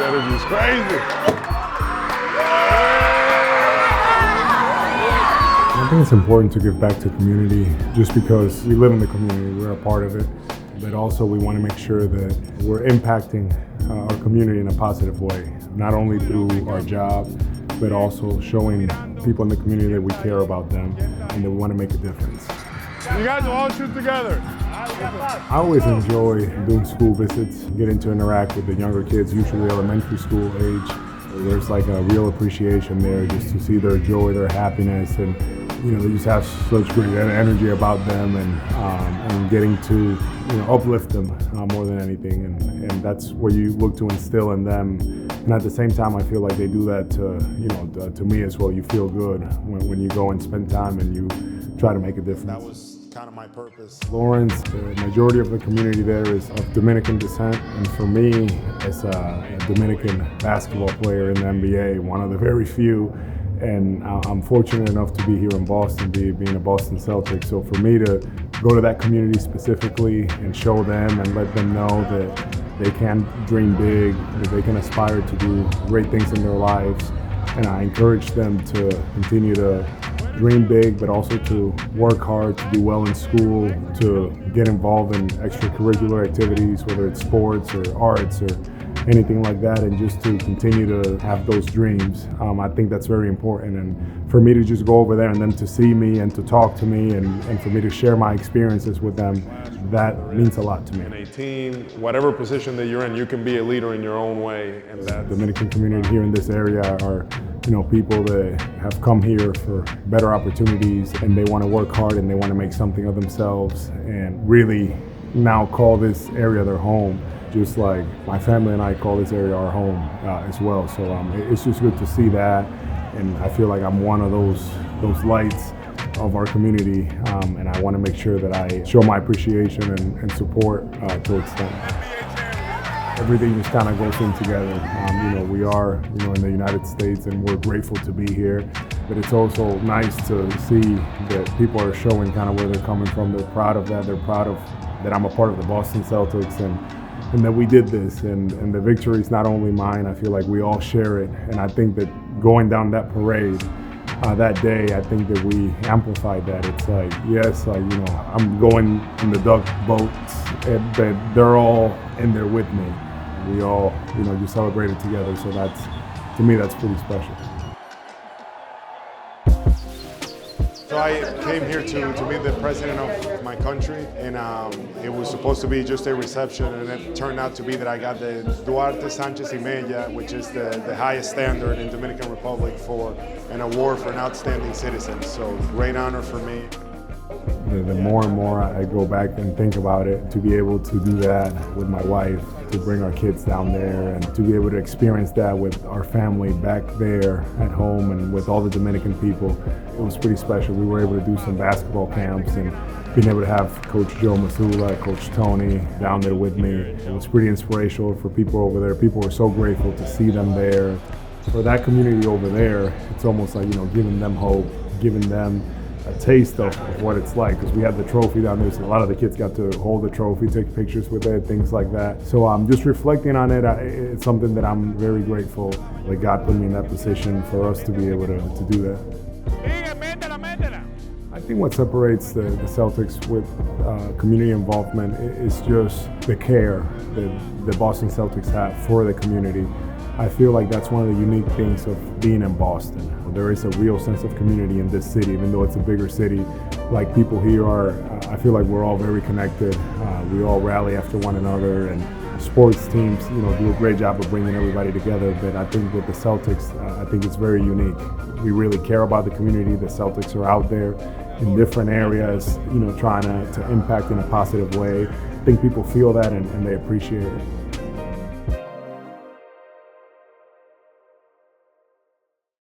energy is crazy. I think it's important to give back to the community just because we live in the community, we're a part of it, but also we want to make sure that we're impacting our community in a positive way, not only through our job, but also showing people in the community that we care about them and that we want to make a difference. You guys will all shoot together. I always enjoy doing school visits, getting to interact with the younger kids, usually elementary school age. There's like a real appreciation there just to see their joy, their happiness, and they just have such great energy about them, and getting to uplift them more than anything, and that's what you look to instill in them. And at the same time, I feel like they do that to me as well. You feel good when you go and spend time and you try to make a difference. That was kind of my purpose. Lawrence, the majority of the community there is of Dominican descent, and for me, as a Dominican basketball player in the NBA, one of the very few. And I'm fortunate enough to be here in Boston, being a Boston Celtics. So for me to go to that community specifically and show them and let them know that they can dream big, that they can aspire to do great things in their lives. And I encourage them to continue to dream big, but also to work hard, to do well in school, to get involved in extracurricular activities, whether it's sports or arts or anything like that, and just to continue to have those dreams. I think that's very important, and for me to just go over there and them to see me and to talk to me and for me to share my experiences with them, that means a lot to me. In a team, whatever position that you're in, you can be a leader in your own way, and that the Dominican community here in this area are people that have come here for better opportunities, and they want to work hard and they want to make something of themselves and really now call this area their home. Just like my family and I call this area our home as well. So it's just good to see that, and I feel like I'm one of those lights of our community, and I want to make sure that I show my appreciation and support towards them. Everything just kind of goes in together. We are in the United States, and we're grateful to be here, but it's also nice to see that people are showing kind of where they're coming from. They're proud of that. They're proud of that I'm a part of the Boston Celtics, and that we did this, and the victory is not only mine. I feel like we all share it, and I think that going down that parade that day, I think that we amplified that. It's like, yes, I'm going in the duck boats, but they're all in there with me. We all, just celebrated together, so to me, that's pretty special. So I came here to meet the president of my country, and it was supposed to be just a reception, and it turned out to be that I got the Duarte Sanchez y Mella, which is the highest standard in Dominican Republic for an award for an outstanding citizen. So great honor for me. The more and more I go back and think about it, to be able to do that with my wife, to bring our kids down there, and to be able to experience that with our family back there at home and with all the Dominican people, it was pretty special. We were able to do some basketball camps, and being able to have Coach Joe Masula, Coach Tony down there with me, it was pretty inspirational for people over there. People were so grateful to see them there. For that community over there, it's almost like, giving them hope, giving them a taste of what it's like, because we had the trophy down there, so a lot of the kids got to hold the trophy, take pictures with it, things like that. So just reflecting on it, it's something that I'm very grateful that God put me in that position for us to be able to do that. I think what separates the Celtics with community involvement is just the care that the Boston Celtics have for the community. I feel like that's one of the unique things of being in Boston. There is a real sense of community in this city, even though it's a bigger city. Like, people here I feel like we're all very connected. We all rally after one another, and sports teams, do a great job of bringing everybody together. But I think with the Celtics, I think it's very unique. We really care about the community. The Celtics are out there in different areas, trying to impact in a positive way. I think people feel that, and they appreciate it.